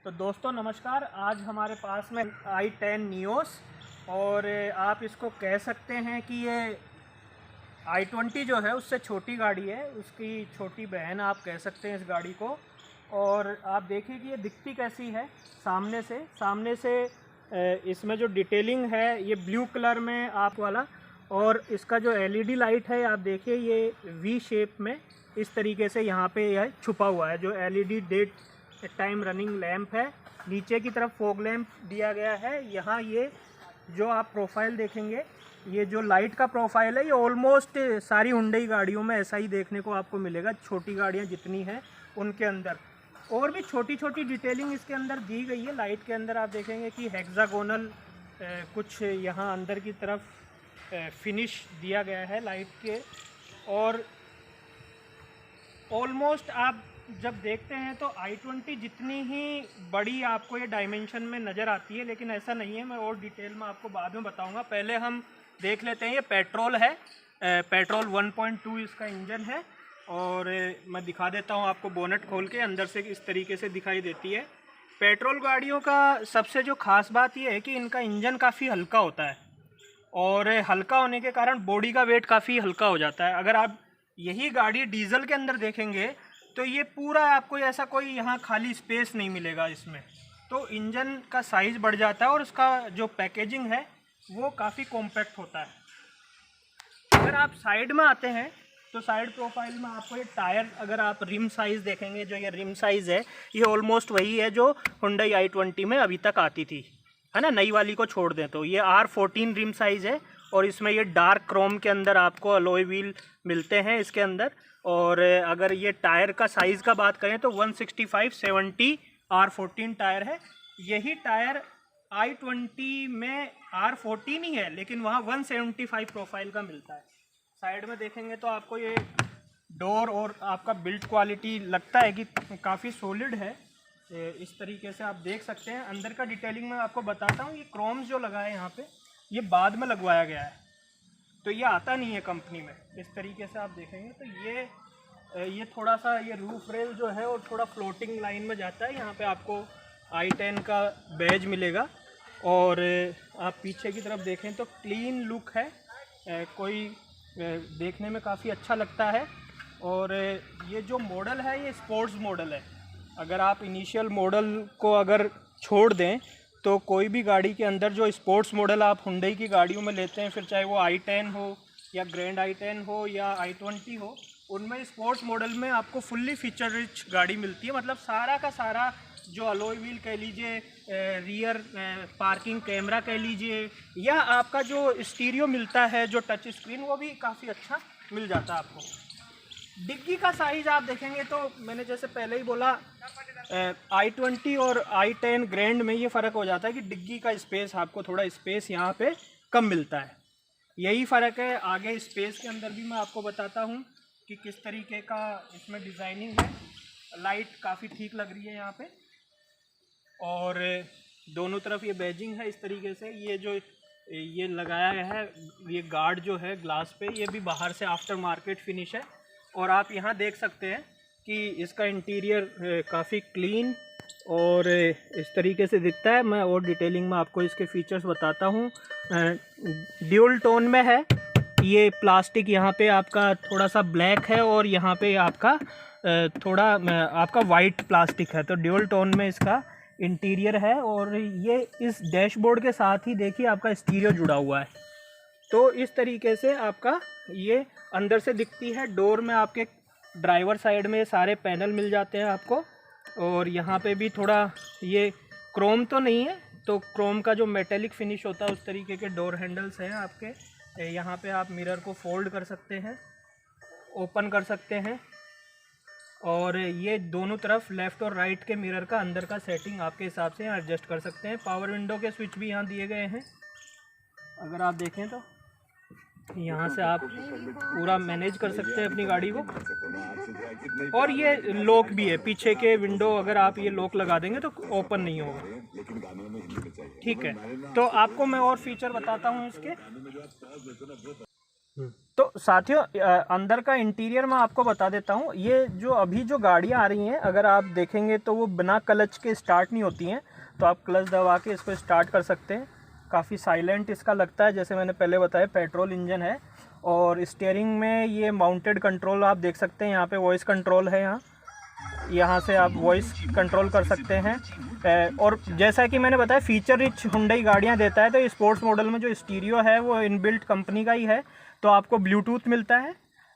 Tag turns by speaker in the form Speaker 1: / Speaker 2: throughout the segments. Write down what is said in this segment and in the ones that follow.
Speaker 1: तो दोस्तों नमस्कार। आज हमारे पास में i10 नियोस और आप इसको कह सकते हैं कि ये i20 जो है उससे छोटी गाड़ी है, उसकी छोटी बहन आप कह सकते हैं इस गाड़ी को। और आप देखिए कि ये दिखती कैसी है सामने से इसमें जो डिटेलिंग है ये ब्लू कलर में आप वाला, और इसका जो एलईडी लाइट है आप देखिए ये वी शेप में इस तरीके से यहाँ पे यह छुपा हुआ है। जो LED date time running lamp है, नीचे की तरफ फॉग लैंप दिया गया है। यहाँ ये जो आप प्रोफाइल देखेंगे, ये जो लाइट का प्रोफाइल है ये ऑलमोस्ट सारी हुंडई गाड़ियों में ऐसा ही देखने को आपको मिलेगा। छोटी गाड़ियाँ जितनी हैं उनके अंदर और भी छोटी छोटी डिटेलिंग इसके अंदर दी गई है। लाइट के अंदर आप देखेंगे कि हेक्सागोनल कुछ यहाँ अंदर की तरफ फिनिश दिया गया है लाइट के। और ऑलमोस्ट आप जब देखते हैं तो i20 जितनी ही बड़ी आपको ये डायमेंशन में नज़र आती है, लेकिन ऐसा नहीं है। मैं और डिटेल में आपको बाद में बताऊंगा। पहले हम देख लेते हैं। ये पेट्रोल है, पेट्रोल 1.2 इसका इंजन है। और मैं दिखा देता हूं आपको बोनेट खोल के, अंदर से इस तरीके से दिखाई देती है। पेट्रोल गाड़ियों का सबसे जो ख़ास बात ये है कि इनका इंजन काफ़ी हल्का होता है, और हल्का होने के कारण बॉडी का वेट काफ़ी हल्का हो जाता है। अगर आप यही गाड़ी डीजल के अंदर देखेंगे तो ये पूरा आपको ऐसा कोई यहाँ खाली स्पेस नहीं मिलेगा इसमें। तो इंजन का साइज़ बढ़ जाता है और उसका जो पैकेजिंग है वो काफ़ी कॉम्पैक्ट होता है। अगर आप साइड में आते हैं तो साइड प्रोफाइल में आपको ये टायर, अगर आप रिम साइज़ देखेंगे, जो ये रिम साइज़ है ये ऑलमोस्ट वही है जो हुंडई i20 में अभी तक आती थी, है ना। नई वाली को छोड़ दें तो ये R14 रिम साइज़ है। और इसमें ये डार्क क्रोम के अंदर आपको अलॉय व्हील मिलते हैं इसके अंदर। और अगर ये टायर का साइज़ का बात करें तो 165/70 R14 टायर है। यही टायर i20 में R14 ही है, लेकिन वहाँ 175 प्रोफाइल का मिलता है। साइड में देखेंगे तो आपको ये डोर और आपका बिल्ड क्वालिटी लगता है कि काफ़ी सॉलिड है। इस तरीके से आप देख सकते हैं। अंदर का डिटेलिंग मैं आपको बताता हूँ। ये क्रोम्स जो लगा है यहाँ पे ये बाद में लगवाया गया है, तो ये आता नहीं है कंपनी में। इस तरीके से आप देखेंगे तो ये थोड़ा सा ये रूफ रेल जो है और थोड़ा फ्लोटिंग लाइन में जाता है। यहाँ पे आपको i10 का बैज मिलेगा। और आप पीछे की तरफ देखें तो क्लीन लुक है, कोई देखने में काफ़ी अच्छा लगता है। और ये जो मॉडल है ये स्पोर्ट्स मॉडल है। अगर आप इनिशियल मॉडल को अगर छोड़ दें तो कोई भी गाड़ी के अंदर जो स्पोर्ट्स मॉडल आप हुंडई की गाड़ियों में लेते हैं, फिर चाहे वो i10 हो या ग्रैंड i10 हो या i20 हो, उनमें स्पोर्ट्स मॉडल में आपको फुल्ली फीचर रिच गाड़ी मिलती है। मतलब सारा का सारा जो अलॉय व्हील कह लीजिए, रियर पार्किंग कैमरा कह लीजिए, या आपका जो स्टीरियो मिलता है जो टच स्क्रीन, वो भी काफ़ी अच्छा मिल जाता है आपको। डिग्गी का साइज़ आप देखेंगे तो मैंने जैसे पहले ही बोला, i20 और i10 ग्रैंड में ये फ़र्क हो जाता है कि डिग्गी का स्पेस, आपको थोड़ा स्पेस यहाँ पे कम मिलता है। यही फ़र्क है। आगे स्पेस के अंदर भी मैं आपको बताता हूँ कि किस तरीके का इसमें डिज़ाइनिंग है। लाइट काफ़ी ठीक लग रही है यहाँ पे, और दोनों तरफ ये बैजिंग है इस तरीके से। ये जो ये लगाया गया है, ये गार्ड जो है ग्लास पे, ये भी बाहर से आफ्टर मार्केट फिनिश है। और आप यहाँ देख सकते हैं कि इसका इंटीरियर काफ़ी क्लीन और इस तरीके से दिखता है। मैं और डिटेलिंग में आपको इसके फीचर्स बताता हूँ। ड्यूल टोन में है ये प्लास्टिक। यहाँ पे आपका थोड़ा सा ब्लैक है और यहाँ पे आपका थोड़ा आपका वाइट प्लास्टिक है। तो ड्यूल टोन में इसका इंटीरियर है। और ये इस डैशबोर्ड के साथ ही देखिए आपका स्टीरियो जुड़ा हुआ है। तो इस तरीके से आपका ये अंदर से दिखती है। डोर में आपके ड्राइवर साइड में सारे पैनल मिल जाते हैं आपको। और यहाँ पे भी थोड़ा ये क्रोम तो नहीं है, तो क्रोम का जो मेटेलिक फिनिश होता है उस तरीके के डोर हैंडल्स हैं आपके। यहाँ पे आप मिरर को फोल्ड कर सकते हैं, ओपन कर सकते हैं। और ये दोनों तरफ लेफ़्ट और राइट के मिरर का अंदर का सेटिंग आपके हिसाब से एडजस्ट कर सकते हैं। पावर विंडो के स्विच भी यहाँ दिए गए हैं। अगर आप देखें तो यहाँ से आप पूरा मैनेज कर सकते हैं अपनी गाड़ी को। और ये लॉक भी है पीछे के विंडो, अगर आप ये लॉक लगा देंगे तो ओपन नहीं होगा। ठीक है, तो आपको मैं और फीचर बताता हूँ इसके। तो साथियों अंदर का इंटीरियर मैं आपको बता देता हूँ। ये जो अभी जो गाड़ियाँ आ रही हैं, अगर आप देखेंगे तो वो बिना क्लच के स्टार्ट नहीं होती हैं, तो आप क्लच दबा के इसको स्टार्ट कर सकते हैं। काफ़ी साइलेंट इसका लगता है, जैसे मैंने पहले बताया पेट्रोल इंजन है। और स्टीयरिंग में ये माउंटेड कंट्रोल आप देख सकते हैं, यहाँ पे वॉइस कंट्रोल है। यहाँ से आप वॉइस कंट्रोल कर सकते हैं। और जैसा कि मैंने बताया फीचर रिच हुंडई गाड़ियाँ देता है, तो स्पोर्ट्स मॉडल में जो स्टीरियो है वो इनबिल्ट कंपनी का ही है। तो आपको ब्लूटूथ मिलता है,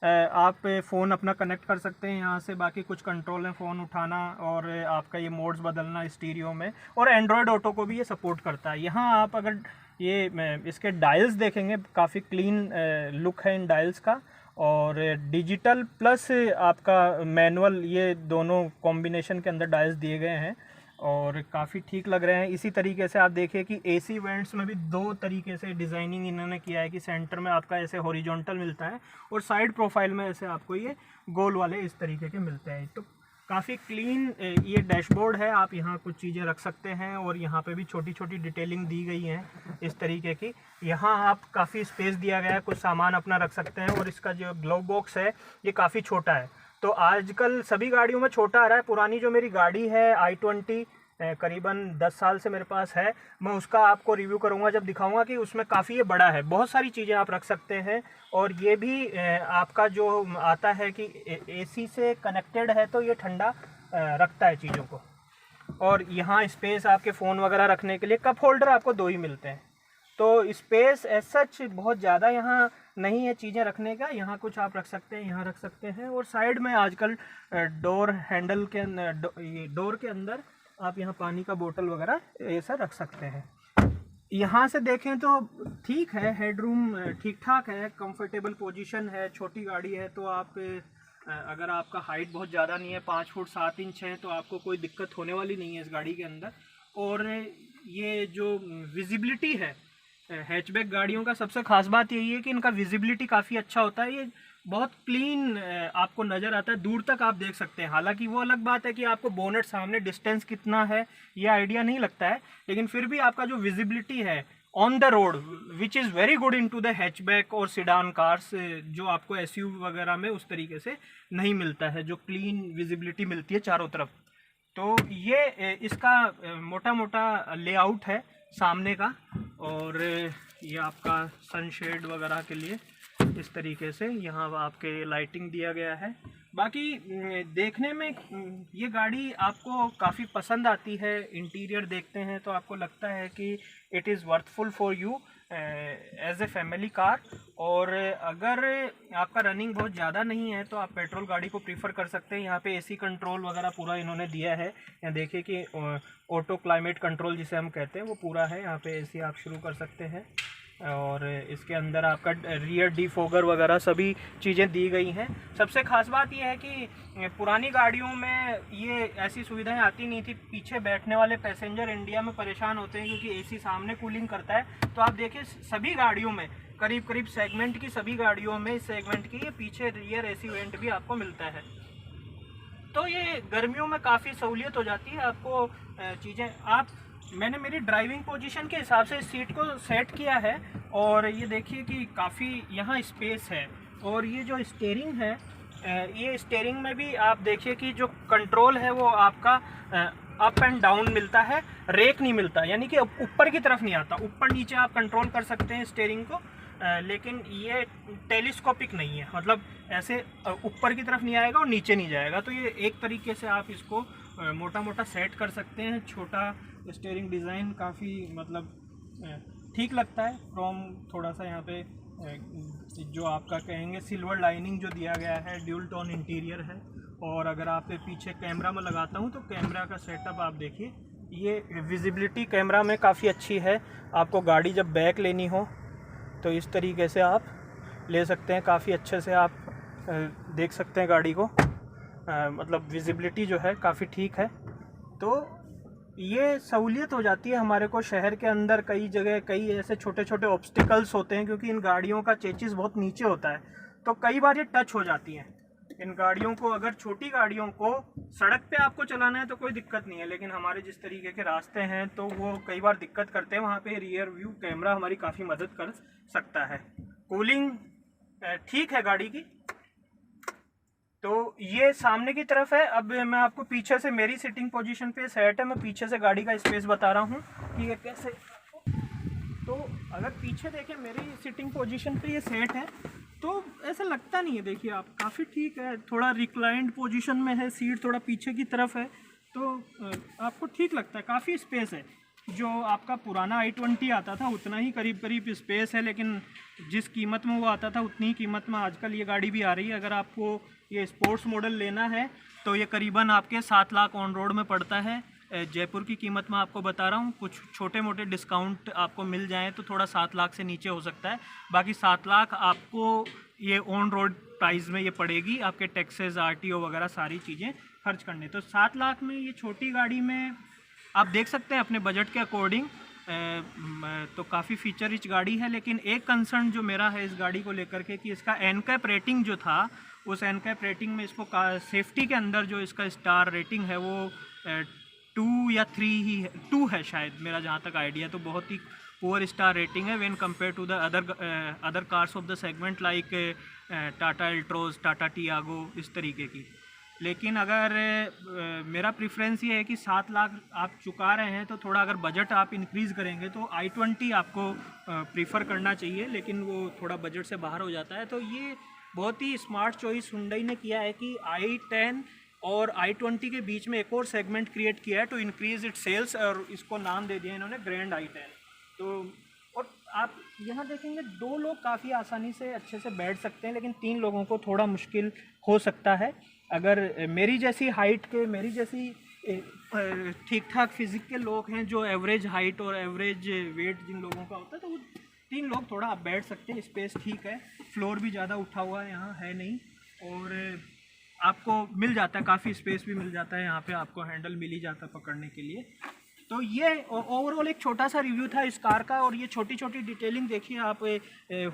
Speaker 1: आप फ़ोन अपना कनेक्ट कर सकते हैं यहाँ से। बाकी कुछ कंट्रोल है, फ़ोन उठाना और आपका ये मोड्स बदलना स्टीरियो में। और एंड्रॉयड ऑटो को भी ये सपोर्ट करता है। यहाँ आप अगर ये इसके डायल्स देखेंगे, काफ़ी क्लीन लुक है इन डायल्स का। और डिजिटल प्लस आपका मैनुअल, ये दोनों कॉम्बिनेशन के अंदर डायल्स दिए गए हैं और काफ़ी ठीक लग रहे हैं। इसी तरीके से आप देखिए कि एसी वेंट्स में भी दो तरीके से डिज़ाइनिंग इन्होंने किया है कि सेंटर में आपका ऐसे हॉरिजॉन्टल मिलता है और साइड प्रोफाइल में ऐसे आपको ये गोल वाले इस तरीके के मिलते हैं। तो काफ़ी क्लीन ये डैशबोर्ड है, आप यहाँ कुछ चीज़ें रख सकते हैं। और यहाँ पे भी छोटी छोटी डिटेलिंग दी गई है इस तरीके की। यहाँ आप काफ़ी स्पेस दिया गया है, कुछ सामान अपना रख सकते हैं। और इसका जो ग्लव बॉक्स है ये काफ़ी छोटा है। तो आजकल सभी गाड़ियों में छोटा आ रहा है। पुरानी जो मेरी गाड़ी है i20 करीबन 10 साल से मेरे पास है, मैं उसका आपको रिव्यू करूंगा जब दिखाऊंगा कि उसमें काफ़ी ये बड़ा है। बहुत सारी चीज़ें आप रख सकते हैं। और ये भी आपका जो आता है कि एसी से कनेक्टेड है, तो ये ठंडा रखता है चीज़ों को। और यहाँ स्पेस आपके फ़ोन वगैरह रखने के लिए, कप होल्डर आपको 2 ही मिलते हैं। तो स्पेस एज सच बहुत ज़्यादा यहाँ नहीं है चीज़ें रखने का। यहाँ कुछ आप रख सकते हैं, यहाँ रख सकते हैं। और साइड में आजकल डोर हैंडल के डोर के अंदर आप यहाँ पानी का बोतल वगैरह ऐसा रख सकते हैं। यहाँ से देखें तो ठीक है, हेडरूम ठीक ठाक है, कंफर्टेबल पोजीशन है। छोटी गाड़ी है तो आप अगर आपका हाइट बहुत ज़्यादा नहीं है, 5 फुट 7 इंच है, तो आपको कोई दिक्कत होने वाली नहीं है इस गाड़ी के अंदर। और ये जो विजिबिलिटी है हैचबैक गाड़ियों का, सबसे खास बात यही है कि इनका विजिबिलिटी काफ़ी अच्छा होता है। ये बहुत क्लीन आपको नज़र आता है, दूर तक आप देख सकते हैं। हालांकि वो अलग बात है कि आपको बोनेट सामने डिस्टेंस कितना है ये आइडिया नहीं लगता है, लेकिन फिर भी आपका जो विजिबिलिटी है on the road which is very good in to the hatchback और सिडान कार्स, जो आपको एसयूवी वगैरह में उस तरीके से नहीं मिलता है, जो क्लीन विजिबिलिटी मिलती है चारों तरफ। तो ये इसका मोटा मोटा लेआउट है सामने का। और ये आपका सनशेड वगैरह के लिए इस तरीके से यहाँ आपके लाइटिंग दिया गया है। बाकी देखने में ये गाड़ी आपको काफ़ी पसंद आती है। इंटीरियर देखते हैं तो आपको लगता है कि it is worthful for you as a family car. और अगर आपका रनिंग बहुत ज़्यादा नहीं है तो आप पेट्रोल गाड़ी को प्रीफर कर सकते हैं। यहाँ पे एसी कंट्रोल वगैरह पूरा इन्होंने दिया है। यहाँ देखिए कि ऑटो क्लाइमेट कंट्रोल जिसे हम कहते हैं वो पूरा है। यहाँ पे एसी आप शुरू कर सकते हैं। और इसके अंदर आपका रियर डिफॉगर वगैरह सभी चीज़ें दी गई हैं। सबसे ख़ास बात यह है कि पुरानी गाड़ियों में ये ऐसी सुविधाएं आती नहीं थी। पीछे बैठने वाले पैसेंजर इंडिया में परेशान होते हैं क्योंकि एसी सामने कूलिंग करता है। तो आप देखिए सभी गाड़ियों में करीब करीब सेगमेंट की सभी गाड़ियों में इस सेगमेंट की ये पीछे रियर एसी वेंट भी आपको मिलता है। तो ये गर्मियों में काफ़ी सहूलियत हो जाती है आपको चीज़ें। मैंने मेरी ड्राइविंग पोजीशन के हिसाब से सीट को सेट किया है। और ये देखिए कि काफ़ी यहाँ स्पेस है। और ये जो स्टीयरिंग है, ये स्टीयरिंग में भी आप देखिए कि जो कंट्रोल है वो आपका अप एंड डाउन मिलता है, रेक नहीं मिलता, यानी कि ऊपर की तरफ नहीं आता। ऊपर नीचे आप कंट्रोल कर सकते हैं स्टीयरिंग को, लेकिन ये टेलीस्कोपिक नहीं है, मतलब ऐसे ऊपर की तरफ नहीं आएगा और नीचे नहीं जाएगा। तो ये एक तरीके से आप इसको मोटा मोटा सेट कर सकते हैं। छोटा स्टीयरिंग डिज़ाइन काफ़ी मतलब ठीक लगता है। क्रोम थोड़ा सा यहाँ पे जो आपका कहेंगे सिल्वर लाइनिंग जो दिया गया है, ड्यूल टोन इंटीरियर है। और अगर आप पीछे कैमरा में लगाता हूँ तो कैमरा का सेटअप आप देखिए, ये विजिबिलिटी कैमरा में काफ़ी अच्छी है। आपको गाड़ी जब बैक लेनी हो तो इस तरीके से आप ले सकते हैं, काफ़ी अच्छे से आप देख सकते हैं गाड़ी को। मतलब विजिबिलिटी जो है काफ़ी ठीक है। तो ये सहूलियत हो जाती है हमारे को शहर के अंदर। कई जगह कई ऐसे छोटे छोटे ऑब्स्टिकल्स होते हैं क्योंकि इन गाड़ियों का चेचिस बहुत नीचे होता है, तो कई बार ये टच हो जाती हैं इन गाड़ियों को। अगर छोटी गाड़ियों को सड़क पे आपको चलाना है तो कोई दिक्कत नहीं है, लेकिन हमारे जिस तरीके के रास्ते हैं तो वो कई बार दिक्कत करते हैं। वहाँ पे रियर व्यू कैमरा हमारी काफ़ी मदद कर सकता है। कूलिंग ठीक है गाड़ी की। तो ये सामने की तरफ है। अब मैं आपको पीछे से, मेरी सिटिंग पोजीशन पे सेट है, मैं पीछे से गाड़ी का स्पेस बता रहा हूँ कि ये कैसे। तो अगर पीछे देखें मेरी सिटिंग पोजीशन पे ये सेट है तो ऐसा लगता नहीं है। देखिए आप, काफ़ी ठीक है, थोड़ा रिक्लाइंड पोजीशन में है, सीट थोड़ा पीछे की तरफ है, तो आपको ठीक लगता है, काफ़ी स्पेस है। जो आपका पुराना i20 आता था उतना ही करीब करीब स्पेस है, लेकिन जिस कीमत में वो आता था उतनी ही कीमत में आजकल ये गाड़ी भी आ रही है। अगर आपको ये स्पोर्ट्स मॉडल लेना है तो ये करीबन आपके 7 लाख ऑन रोड में पड़ता है। जयपुर की कीमत मैं आपको बता रहा हूँ, कुछ छोटे मोटे डिस्काउंट आपको मिल जाएँ तो थोड़ा 7 लाख से नीचे हो सकता है, बाकी 7 लाख आपको ये ऑन रोड प्राइस में ये पड़ेगी, आपके टैक्सेस, आरटीओ वगैरह सारी चीज़ें खर्च करने। तो 7 लाख में ये छोटी गाड़ी में आप देख सकते हैं अपने बजट के अकॉर्डिंग, तो काफ़ी फीचर रिच गाड़ी है। लेकिन एक कंसर्न जो मेरा है इस गाड़ी को लेकर के कि इसका एनकैप रेटिंग जो था, उस एनकैप रेटिंग में इसको सेफ्टी के अंदर जो इसका स्टार रेटिंग है वो 2 या 3 ही है, 2 है शायद, मेरा जहाँ तक आइडिया। तो बहुत ही पुअर स्टार रेटिंग है when compare to the other cars of the segment like Tata Altroz, Tata Tiago, इस तरीके की। लेकिन अगर मेरा प्रेफरेंस ये है कि 7 लाख आप चुका रहे हैं तो थोड़ा अगर बजट आप इंक्रीज़ करेंगे तो i20 आपको प्रीफर करना चाहिए, लेकिन वो थोड़ा बजट से बाहर हो जाता है। तो ये बहुत ही स्मार्ट चॉइस हुंडई ने किया है कि i10 और i20 के बीच में एक और सेगमेंट क्रिएट किया है टू इंक्रीज इट सेल्स, और इसको नाम दे दिया इन्होंने ग्रैंड i10। तो और आप यहाँ देखेंगे 2 लोग काफ़ी आसानी से अच्छे से बैठ सकते हैं, लेकिन 3 लोगों को थोड़ा मुश्किल हो सकता है। अगर मेरी जैसी हाइट के, मेरी जैसी ठीक ठाक फिजिक के लोग हैं, जो एवरेज हाइट और एवरेज वेट जिन लोगों का होता है, तो वो 3 लोग थोड़ा आप बैठ सकते हैं, स्पेस ठीक है, फ्लोर भी ज़्यादा उठा हुआ है यहाँ है नहीं, और आपको मिल जाता है, काफ़ी स्पेस भी मिल जाता है यहाँ पे, आपको हैंडल मिल ही जाता है पकड़ने के लिए। तो ये ओवरऑल एक छोटा सा रिव्यू था इस कार का, और ये छोटी छोटी डिटेलिंग देखिए आप,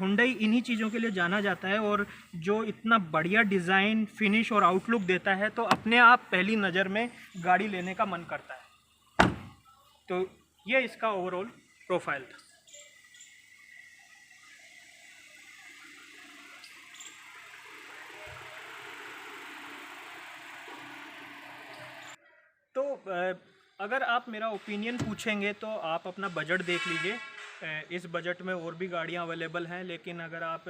Speaker 1: हुंडई इन्हीं चीज़ों के लिए जाना जाता है, और जो इतना बढ़िया डिज़ाइन, फिनिश और आउटलुक देता है तो अपने आप पहली नज़र में गाड़ी लेने का मन करता है। तो ये इसका ओवरऑल प्रोफाइल था। तो अगर आप मेरा ओपिनियन पूछेंगे तो आप अपना बजट देख लीजिए। इस बजट में और भी गाड़ियां अवेलेबल हैं, लेकिन अगर आप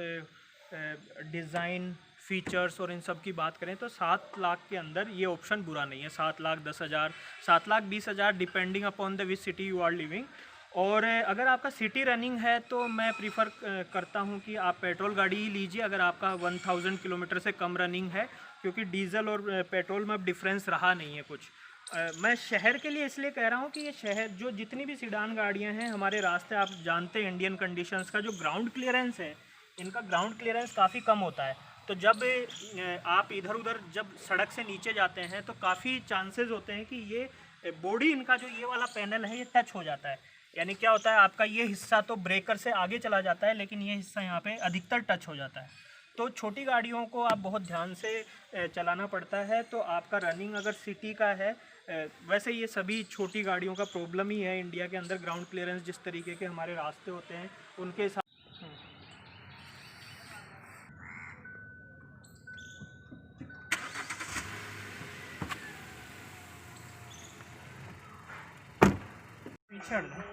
Speaker 1: डिज़ाइन, फीचर्स और इन सब की बात करें तो 7 लाख के अंदर ये ऑप्शन बुरा नहीं है। 7 लाख 10 हज़ार, 7 लाख 20 हज़ार, depending upon the which city you are living. और अगर आपका सिटी रनिंग है तो मैं प्रीफर करता हूँ कि आप पेट्रोल गाड़ी ही लीजिए अगर आपका 1000 किलोमीटर से कम रनिंग है, क्योंकि डीजल और पेट्रोल में अब डिफरेंस रहा नहीं है कुछ। मैं शहर के लिए इसलिए कह रहा हूँ कि ये शहर, जो जितनी भी सीडान गाड़ियाँ हैं हमारे रास्ते, आप जानते हैं इंडियन कंडीशंस का जो ग्राउंड क्लियरेंस है, इनका ग्राउंड क्लियरेंस काफ़ी कम होता है। तो जब आप इधर उधर जब सड़क से नीचे जाते हैं तो काफ़ी चांसेस होते हैं कि ये बॉडी, इनका जो ये वाला पैनल है ये टच हो जाता है। यानी क्या होता है, आपका ये हिस्सा तो ब्रेकर से आगे चला जाता है, लेकिन ये हिस्सा यहाँ पे अधिकतर टच हो जाता है। तो छोटी गाड़ियों को आप बहुत ध्यान से चलाना पड़ता है। तो आपका रनिंग अगर सिटी का है, वैसे ये सभी छोटी गाड़ियों का प्रॉब्लम ही है इंडिया के अंदर, ग्राउंड क्लियरेंस जिस तरीके के हमारे रास्ते होते हैं उनके साथ। पीछे हटना।